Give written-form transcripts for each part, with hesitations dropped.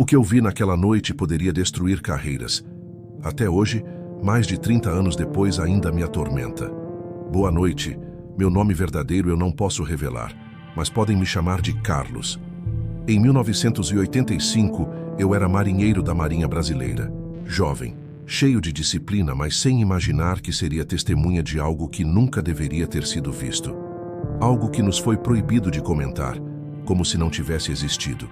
O que eu vi naquela noite poderia destruir carreiras. Até hoje, mais de 30 anos depois, ainda me atormenta. Boa noite. Meu nome verdadeiro eu não posso revelar, mas podem me chamar de Carlos. Em 1985, eu era marinheiro da Marinha Brasileira. Jovem, cheio de disciplina, mas sem imaginar que seria testemunha de algo que nunca deveria ter sido visto. Algo que nos foi proibido de comentar, como se não tivesse existido.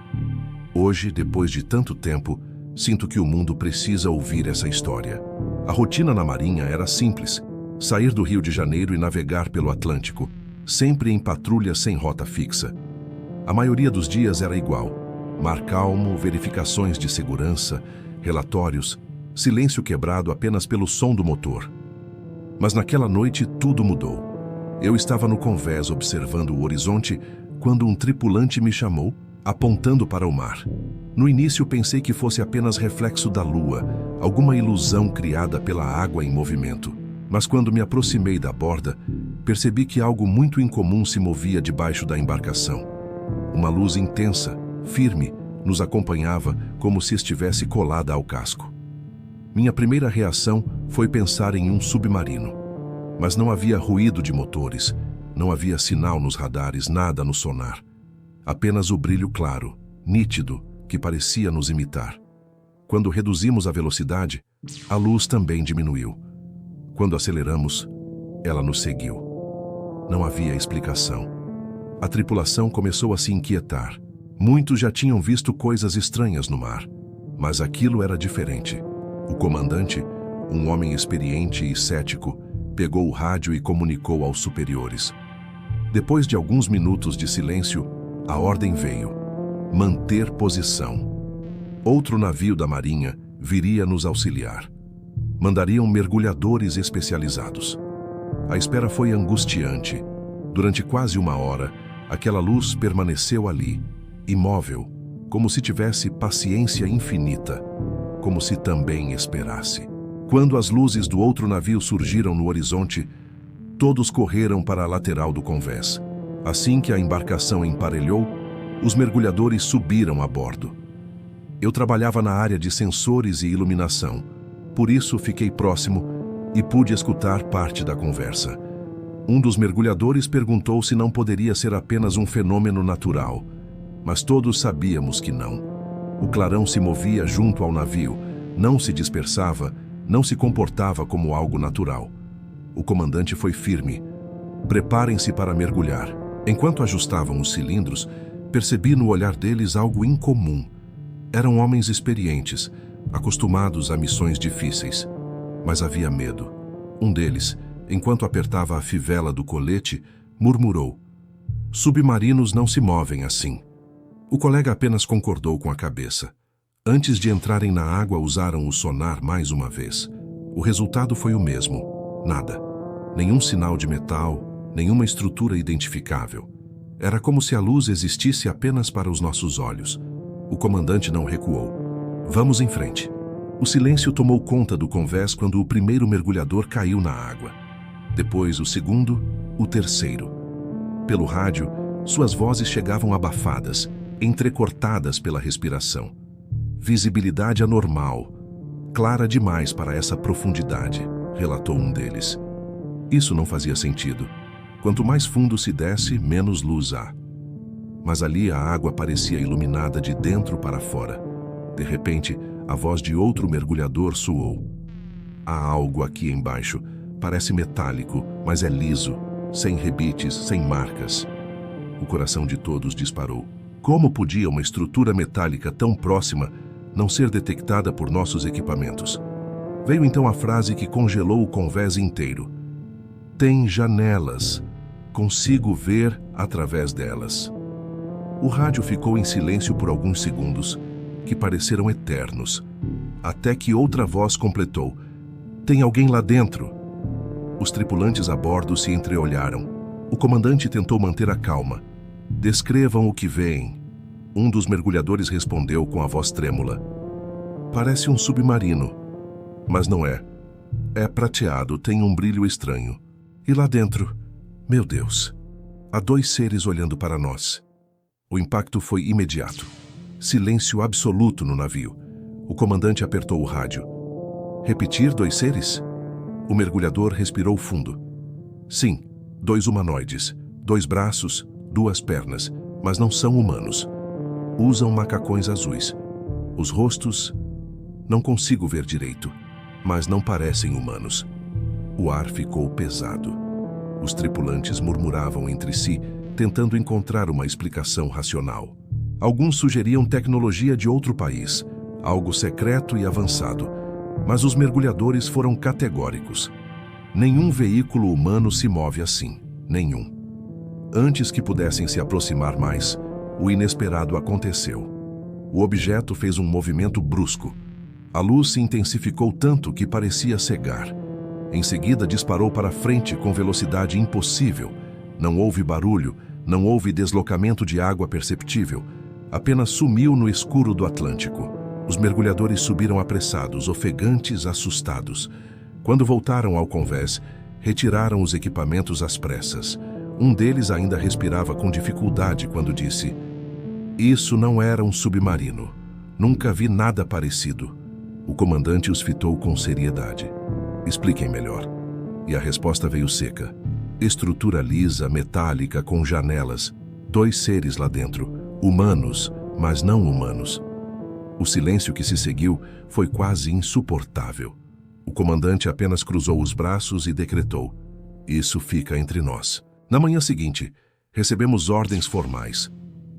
Hoje, depois de tanto tempo, sinto que o mundo precisa ouvir essa história. A rotina na Marinha era simples: sair do Rio de Janeiro e navegar pelo Atlântico, sempre em patrulha sem rota fixa. A maioria dos dias era igual: mar calmo, verificações de segurança, relatórios, silêncio quebrado apenas pelo som do motor. Mas naquela noite tudo mudou. Eu estava no convés observando o horizonte quando um tripulante me chamou, apontando para o mar. No início pensei que fosse apenas reflexo da lua, alguma ilusão criada pela água em movimento. Mas quando me aproximei da borda, percebi que algo muito incomum se movia debaixo da embarcação. Uma luz intensa, firme, nos acompanhava como se estivesse colada ao casco. Minha primeira reação foi pensar em um submarino. Mas não havia ruído de motores, não havia sinal nos radares, nada no sonar. Apenas o brilho claro, nítido, que parecia nos imitar. Quando reduzimos a velocidade, a luz também diminuiu. Quando aceleramos, ela nos seguiu. Não havia explicação. A tripulação começou a se inquietar. Muitos já tinham visto coisas estranhas no mar, mas aquilo era diferente. O comandante, um homem experiente e cético, pegou o rádio e comunicou aos superiores. Depois de alguns minutos de silêncio, a ordem veio: manter posição. Outro navio da Marinha viria nos auxiliar. Mandariam mergulhadores especializados. A espera foi angustiante. Durante quase uma hora, aquela luz permaneceu ali, imóvel, como se tivesse paciência infinita, como se também esperasse. Quando as luzes do outro navio surgiram no horizonte, todos correram para a lateral do convés. Assim que a embarcação emparelhou, os mergulhadores subiram a bordo. Eu trabalhava na área de sensores e iluminação, por isso fiquei próximo e pude escutar parte da conversa. Um dos mergulhadores perguntou se não poderia ser apenas um fenômeno natural, mas todos sabíamos que não. O clarão se movia junto ao navio, não se dispersava, não se comportava como algo natural. O comandante foi firme: preparem-se para mergulhar. Enquanto ajustavam os cilindros, percebi no olhar deles algo incomum. Eram homens experientes, acostumados a missões difíceis. Mas havia medo. Um deles, enquanto apertava a fivela do colete, murmurou: submarinos não se movem assim. O colega apenas concordou com a cabeça. Antes de entrarem na água, usaram o sonar mais uma vez. O resultado foi o mesmo: nada. Nenhum sinal de metal, nenhuma estrutura identificável. Era como se a luz existisse apenas para os nossos olhos. O comandante não recuou: vamos em frente. O silêncio tomou conta do convés quando o primeiro mergulhador caiu na água. Depois o segundo, o terceiro. Pelo rádio, suas vozes chegavam abafadas, entrecortadas pela respiração. Visibilidade anormal, clara demais para essa profundidade, relatou um deles. Isso não fazia sentido. Quanto mais fundo se desce, menos luz há. Mas ali a água parecia iluminada de dentro para fora. De repente, a voz de outro mergulhador soou: há algo aqui embaixo. Parece metálico, mas é liso, sem rebites, sem marcas. O coração de todos disparou. Como podia uma estrutura metálica tão próxima não ser detectada por nossos equipamentos? Veio então a frase que congelou o convés inteiro: tem janelas. Consigo ver através delas. O rádio ficou em silêncio por alguns segundos, que pareceram eternos, até que outra voz completou: tem alguém lá dentro. Os tripulantes a bordo se entreolharam. O comandante tentou manter a calma. Descrevam o que veem. Um dos mergulhadores respondeu com a voz trêmula: parece um submarino, mas não é. É prateado, tem um brilho estranho. E lá dentro, meu Deus, há dois seres olhando para nós. O impacto foi imediato. Silêncio absoluto no navio. O comandante apertou o rádio. Repetir 2 seres? O mergulhador respirou fundo. Sim, 2 humanoides, 2 braços, 2 pernas, mas não são humanos. Usam macacões azuis. Os rostos... não consigo ver direito, mas não parecem humanos. O ar ficou pesado. Os tripulantes murmuravam entre si, tentando encontrar uma explicação racional. Alguns sugeriam tecnologia de outro país, algo secreto e avançado, mas os mergulhadores foram categóricos. Nenhum veículo humano se move assim, nenhum. Antes que pudessem se aproximar mais, o inesperado aconteceu. O objeto fez um movimento brusco. A luz se intensificou tanto que parecia cegar. Em seguida, disparou para frente com velocidade impossível. Não houve barulho, não houve deslocamento de água perceptível. Apenas sumiu no escuro do Atlântico. Os mergulhadores subiram apressados, ofegantes, assustados. Quando voltaram ao convés, retiraram os equipamentos às pressas. Um deles ainda respirava com dificuldade quando disse: "Isso não era um submarino. Nunca vi nada parecido." O comandante os fitou com seriedade. "Expliquem melhor." E a resposta veio seca. Estrutura lisa, metálica, com janelas. 2 seres lá dentro. Humanos, mas não humanos. O silêncio que se seguiu foi quase insuportável. O comandante apenas cruzou os braços e decretou: "Isso fica entre nós." Na manhã seguinte, recebemos ordens formais.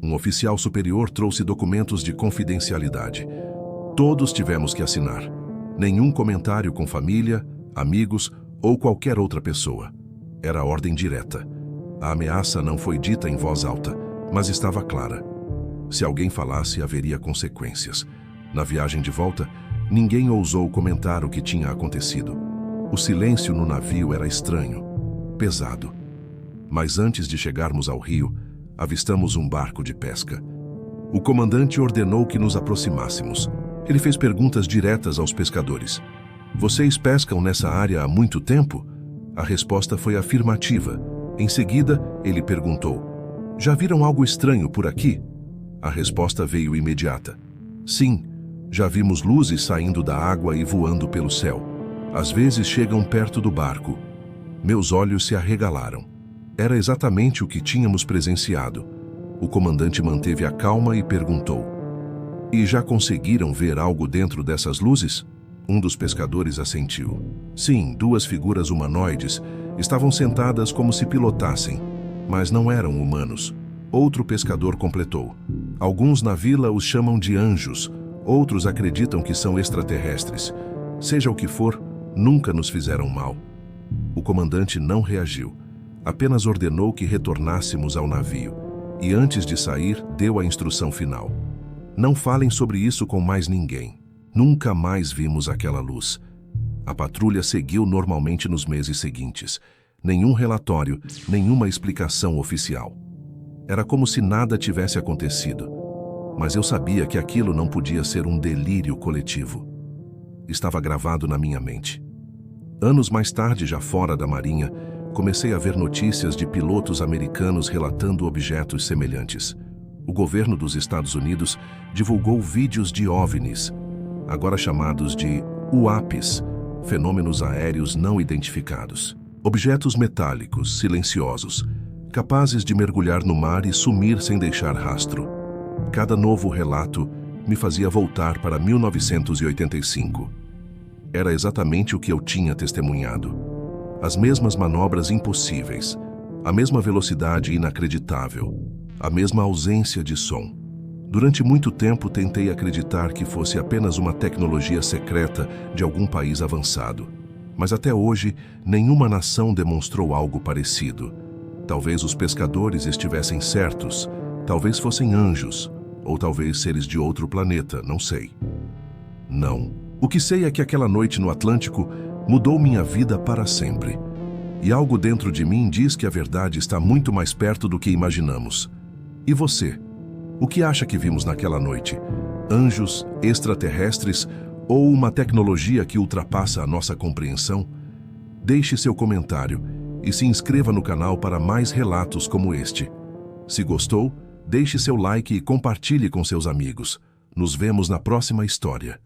Um oficial superior trouxe documentos de confidencialidade. Todos tivemos que assinar. Nenhum comentário com família, amigos ou qualquer outra pessoa. Era ordem direta. A ameaça não foi dita em voz alta, mas estava clara. Se alguém falasse, haveria consequências. Na viagem de volta, ninguém ousou comentar o que tinha acontecido. O silêncio no navio era estranho, pesado. Mas antes de chegarmos ao rio, avistamos um barco de pesca. O comandante ordenou que nos aproximássemos. Ele fez perguntas diretas aos pescadores. "Vocês pescam nessa área há muito tempo?" A resposta foi afirmativa. Em seguida, ele perguntou: "Já viram algo estranho por aqui?" A resposta veio imediata. "Sim, já vimos luzes saindo da água e voando pelo céu. Às vezes chegam perto do barco." Meus olhos se arregalaram. Era exatamente o que tínhamos presenciado. O comandante manteve a calma e perguntou: "E já conseguiram ver algo dentro dessas luzes?" Um dos pescadores assentiu. "Sim, 2 figuras humanoides estavam sentadas como se pilotassem, mas não eram humanos." Outro pescador completou: "Alguns na vila os chamam de anjos, outros acreditam que são extraterrestres. Seja o que for, nunca nos fizeram mal." O comandante não reagiu, apenas ordenou que retornássemos ao navio, e antes de sair, deu a instrução final: "Não falem sobre isso com mais ninguém." Nunca mais vimos aquela luz. A patrulha seguiu normalmente nos meses seguintes. Nenhum relatório, nenhuma explicação oficial. Era como se nada tivesse acontecido. Mas eu sabia que aquilo não podia ser um delírio coletivo. Estava gravado na minha mente. Anos mais tarde, já fora da Marinha, comecei a ver notícias de pilotos americanos relatando objetos semelhantes. O governo dos Estados Unidos divulgou vídeos de OVNIs, agora chamados de UAPs, fenômenos aéreos não identificados. Objetos metálicos, silenciosos, capazes de mergulhar no mar e sumir sem deixar rastro. Cada novo relato me fazia voltar para 1985. Era exatamente o que eu tinha testemunhado. As mesmas manobras impossíveis, a mesma velocidade inacreditável, a mesma ausência de som. Durante muito tempo tentei acreditar que fosse apenas uma tecnologia secreta de algum país avançado. Mas até hoje, nenhuma nação demonstrou algo parecido. Talvez os pescadores estivessem certos, talvez fossem anjos, ou talvez seres de outro planeta, não sei. Não. O que sei é que aquela noite no Atlântico mudou minha vida para sempre. E algo dentro de mim diz que a verdade está muito mais perto do que imaginamos. E você? O que acha que vimos naquela noite? Anjos, extraterrestres ou uma tecnologia que ultrapassa a nossa compreensão? Deixe seu comentário e se inscreva no canal para mais relatos como este. Se gostou, Deixe seu like e compartilhe com seus amigos. Nos vemos na próxima história.